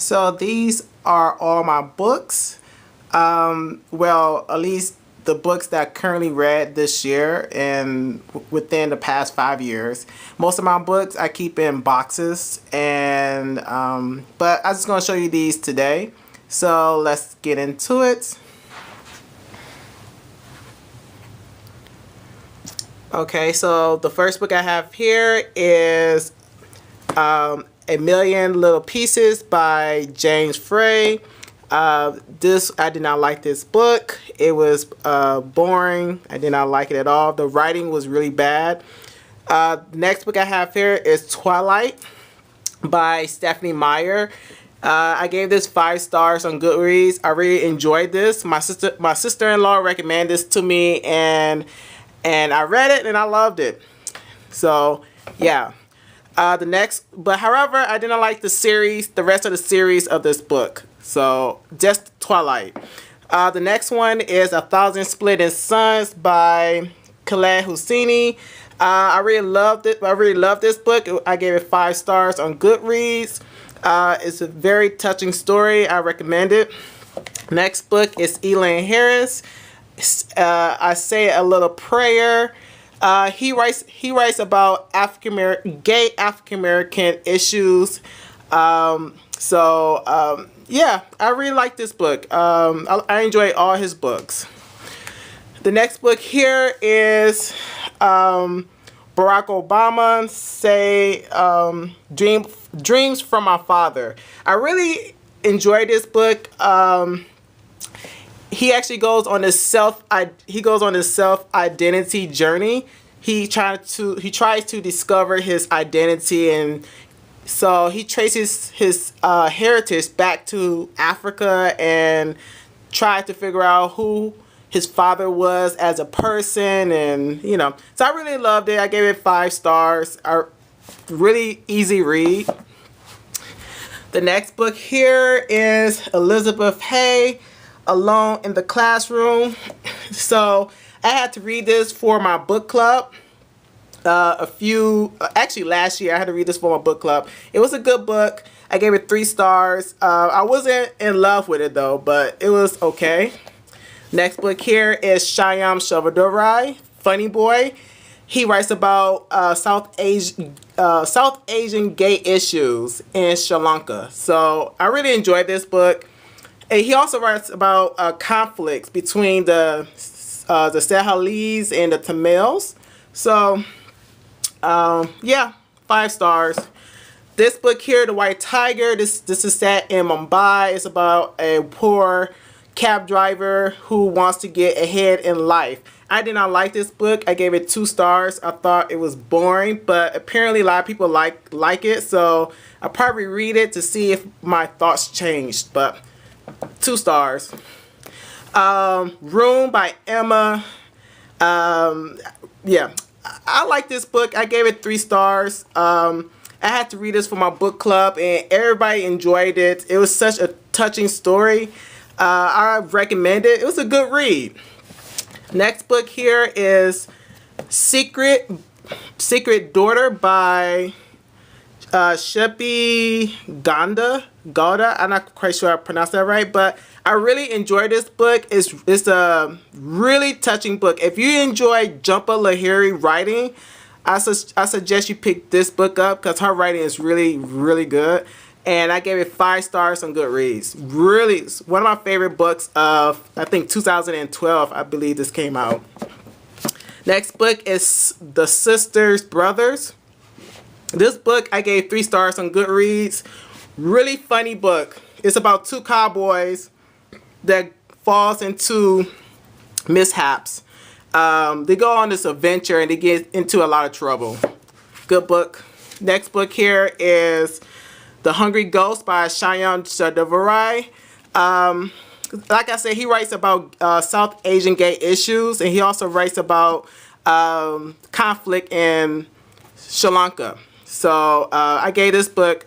So these are all my books. Well, at least the books that I currently read this year and within the past 5 years. Most of my books I keep in boxes, and but I'm just gonna show you these today. So let's get into it. Okay, so the first book I have here is A Million Little Pieces by James Frey. This I did not like this book. It was boring. I did not like it at all. The writing was really bad. Next book I have here is Twilight by Stephenie Meyer. I gave this 5 stars on Goodreads. I really enjoyed this. My sister-in-law recommended this to me, and I read it and I loved it. So yeah. However, I didn't like the rest of the series of this book. So just Twilight. The next one is A Thousand Splitting Suns by Khaled Hosseini. I really loved it. I really loved this book. I gave it 5 stars on Goodreads. It's a very touching story. I recommend it. Next book is Elaine Harris. I Say a Little Prayer. He writes about gay African American issues. Yeah, I really like this book. I enjoy all his books. The next book here is Barack Obama Say Dreams from My Father. I really enjoyed this book. He actually goes on this self identity journey. He tries to discover his identity, and so he traces his heritage back to Africa and tries to figure out who his father was as a person, and so I really loved it. I gave it 5 stars. A really easy read. The next book here is Elizabeth Hay, Alone in the Classroom. So I had to read this for my book club. Actually last year I had to read this for my book club. It was a good book. I gave it 3 stars. I wasn't in love with it though, but it was okay. Next book here is Shyam Shavaduraj, Funny Boy. He writes about South Asian gay issues in Sri Lanka. So I really enjoyed this book. And he also writes about conflicts between the Sinhalese and the Tamils. So, yeah, 5 stars. This book here, The White Tiger, this is set in Mumbai. It's about a poor cab driver who wants to get ahead in life. I did not like this book. I gave it 2 stars. I thought it was boring, but apparently a lot of people like it. So I'll probably read it to see if my thoughts changed. But 2 stars. Room by Emma. Yeah, I like this book. I gave it 3 stars. I had to read this for my book club, and everybody enjoyed it. It was such a touching story. I recommend it. It was a good read. Next book here is Secret Daughter by Shepi Gauda. I'm not quite sure I pronounced that right, but I really enjoyed this book. It's a really touching book. If you enjoy Jhumpa Lahiri writing, I suggest you pick this book up because her writing is really, really good. And I gave it 5 stars on Goodreads. Really, it's one of my favorite books of, I think, 2012, I believe this came out. Next book is The Sisters Brothers. This book I gave 3 stars on Goodreads. Really funny book. It's about 2 cowboys that falls into mishaps. They go on this adventure and they get into a lot of trouble. Good book. Next book here is The Hungry Ghost by Shyam Shavaduraj. Like I said, he writes about South Asian gay issues, and he also writes about conflict in Sri Lanka. So I gave this book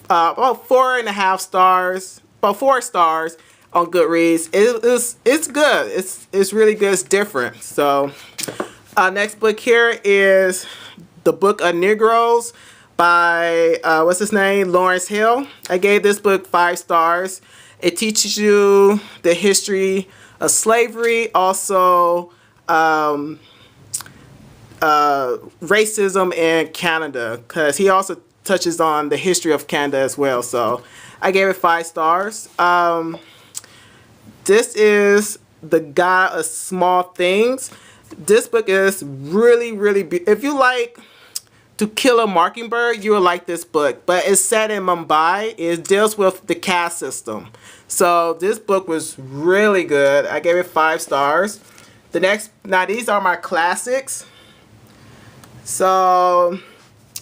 about 4.5 stars, about 4 stars on Goodreads. It's good. It's really good. It's different. So next book here is The Book of Negroes by what's his name, Lawrence Hill. I gave this book 5 stars. It teaches you the history of slavery, also racism in Canada, because he also touches on the history of Canada as well. So I gave it 5 stars. This is The God of Small Things. This book is really, really if you like To Kill a Mockingbird, you will like this book. But it's set in Mumbai. It deals with the caste system. So this book was really good. I gave it 5 stars. Now these are my classics. So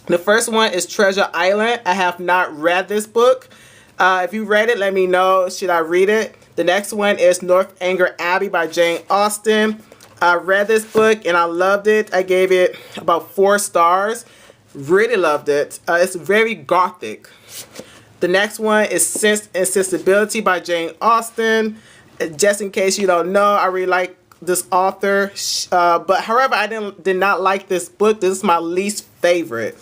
the first one is Treasure Island. I have not read this book. If you read it, let me know. Should I read it? The next one is Northanger Abbey by Jane Austen. I read this book and I loved it. I gave it about 4 stars. Really loved it. It's very gothic. The next one is Sense and Sensibility by Jane Austen. Just in case you don't know, I really like this author. But however, I did not like this book. This is my least favorite.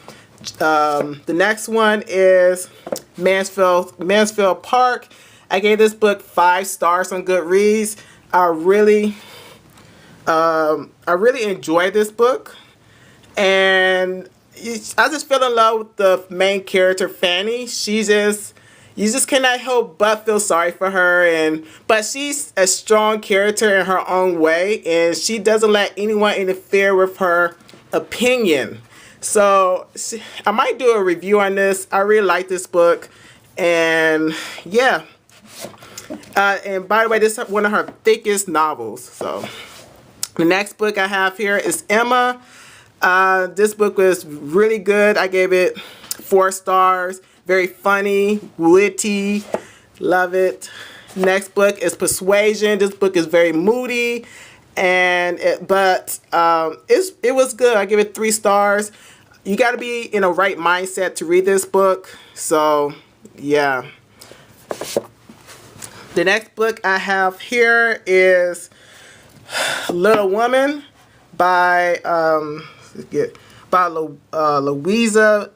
The next one is Mansfield Park. I gave this book 5 stars on Goodreads. I really enjoyed this book, and I just fell in love with the main character, Fanny. You just cannot help but feel sorry for her, but she's a strong character in her own way, and she doesn't let anyone interfere with her opinion. So I might do a review on this. I really like this book, and yeah. And by the way, this is one of her thickest novels. So the next book I have here is Emma. This book was really good. I gave it 4 stars. Very funny, witty, love it. Next book is Persuasion. This book is very moody, and it was good. I give it 3 stars. You got to be in a right mindset to read this book. So yeah. The next book I have here is Little Woman by Louisa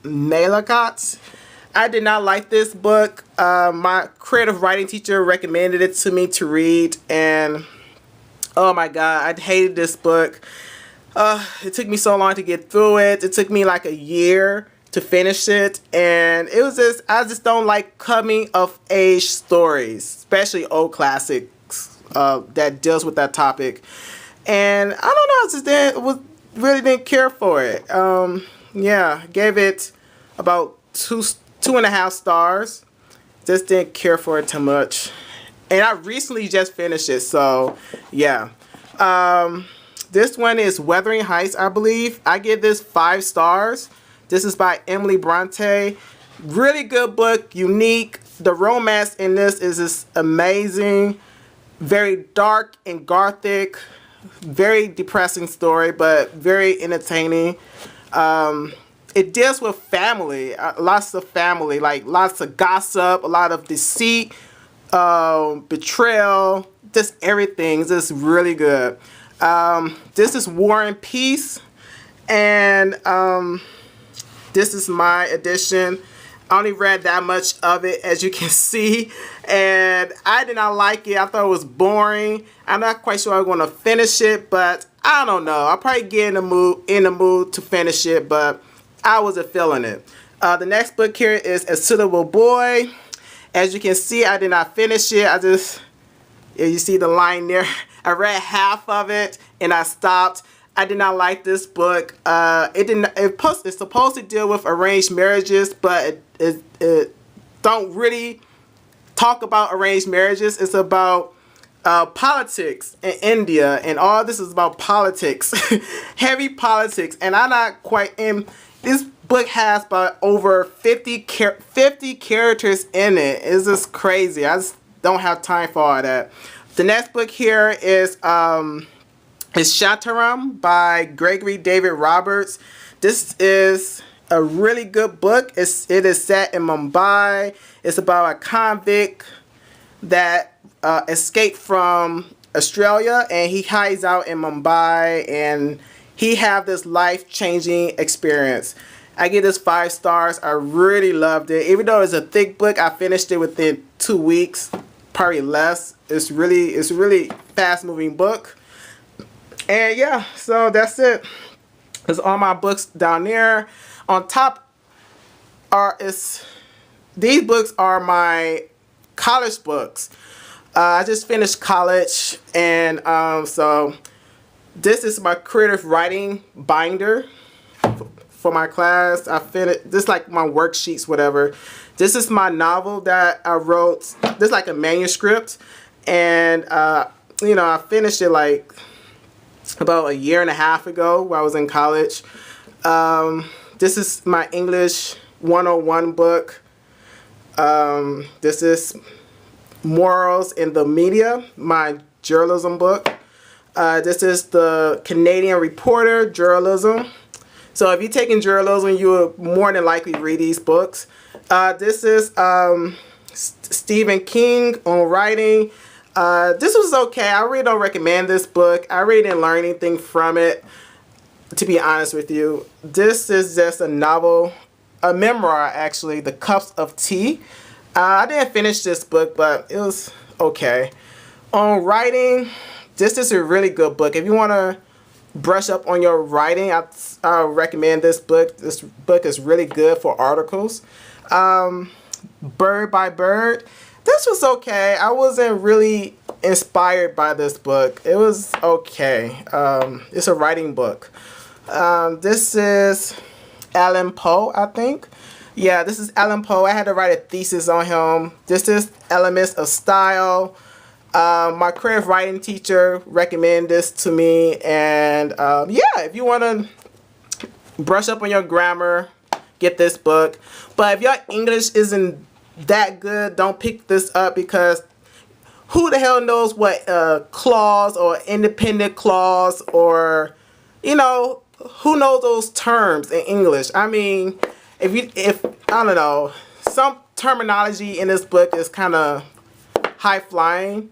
Malacott. I did not like this book. My creative writing teacher recommended it to me to read, and oh my god, I hated this book. It took me so long to get through it. It took me like a year to finish it, and it was just, I just don't like coming of age stories, especially old classics that deals with that topic. And I don't know, I just really didn't care for it. Yeah, gave it about 2.5 stars. Just didn't care for it too much, and I recently just finished it. So yeah. This one is Wuthering Heights, I believe. I give this 5 stars. This is by Emily Bronte. Really good book, unique. The romance in this is just amazing. Very dark and gothic. Very depressing story, but very entertaining. It deals with family, lots of family, like lots of gossip, a lot of deceit, betrayal, just everything. It's just really good. This is War and Peace, and this is my edition. I only read that much of it, as you can see, and I did not like it. I thought it was boring. I'm not quite sure I'm going to finish it, but I don't know. I'll probably get in the mood to finish it, but I wasn't feeling it. The next book here is A Suitable Boy. As you can see, I did not finish it. You see the line there. I read half of it and I stopped. I did not like this book. It's supposed to deal with arranged marriages, but it don't really talk about arranged marriages. It's about politics in India, and all this is about politics, heavy politics. And I'm not quite in. This book has about over 50 characters in it. It's just crazy. I just don't have time for all that. The next book here is Shantaram by Gregory David Roberts. This is a really good book. It is set in Mumbai. It's about a convict that escaped from Australia, and he hides out in Mumbai, and he have this life-changing experience. I give this 5 stars. I really loved it. Even though it's a thick book, I finished it within 2 weeks, probably less. It's a really fast moving book. And yeah, so that's it. It's all my books down there. On top these books are my college books. I just finished college, and so this is my creative writing binder for my class. I finished this, like my worksheets, whatever. This is my novel that I wrote. This is like a manuscript, and you know, I finished it like about 1.5 years ago while I was in college. This is my English 101 book. This is Morals in the Media, my journalism book. This is the Canadian Reporter Journalism. So if you're taking journalism, you will more than likely read these books. This is Stephen King on writing. This was okay. I really don't recommend this book. I really didn't learn anything from it, to be honest with you. This is just a novel, a memoir actually, The Cups of Tea. I didn't finish this book, but it was okay. On writing, this is a really good book. If you want to brush up on your writing, I recommend this book. This book is really good for articles. Bird by Bird. This was okay. I wasn't really inspired by this book. It was okay. It's a writing book. This is Allan Poe, I think. Yeah, this is Allan Poe. I had to write a thesis on him. This is Elements of Style. My creative writing teacher recommended this to me. And yeah, if you want to brush up on your grammar, get this book. But if your English isn't that good, don't pick this up, because who the hell knows what clause or independent clause, or, you know, who knows those terms in English? I mean, if I don't know, some terminology in this book is kind of high flying.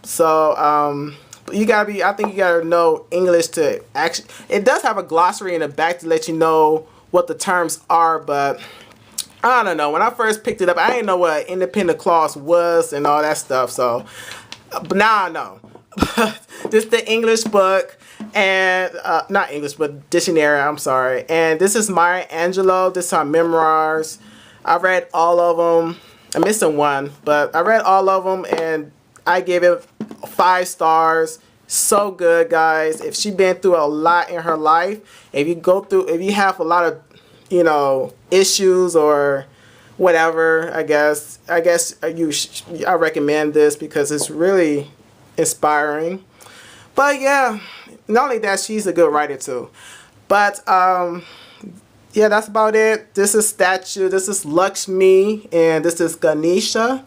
So you gotta be, I think you gotta know English to actually. It does have a glossary in the back to let you know what the terms are, but I don't know. When I first picked it up, I didn't know what an independent clause was and all that stuff. So, but now I know. This is the English book, and not English, but dictionary. I'm sorry. And this is Maya Angelou. This are memoirs. I read all of them. I'm missing one, but I read all of them, and I gave it 5 stars. So good, guys. If she's been through a lot in her life, if you have a lot of, you know, issues or whatever, I guess I recommend this because it's really inspiring. But yeah, not only that, she's a good writer too. But yeah, that's about it. This is statue. This is Lakshmi, and this is Ganesha,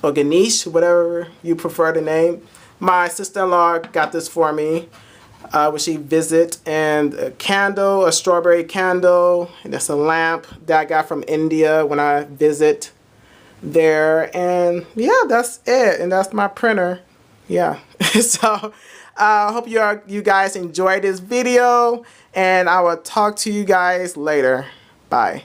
or Ganesh, whatever you prefer to name. My sister-in-law got this for me when she visit, and a candle, a strawberry candle, and that's a lamp that I got from India when I visit there. And yeah, that's it, and that's my printer. Yeah. So I hope you guys enjoyed this video, and I will talk to you guys later. Bye.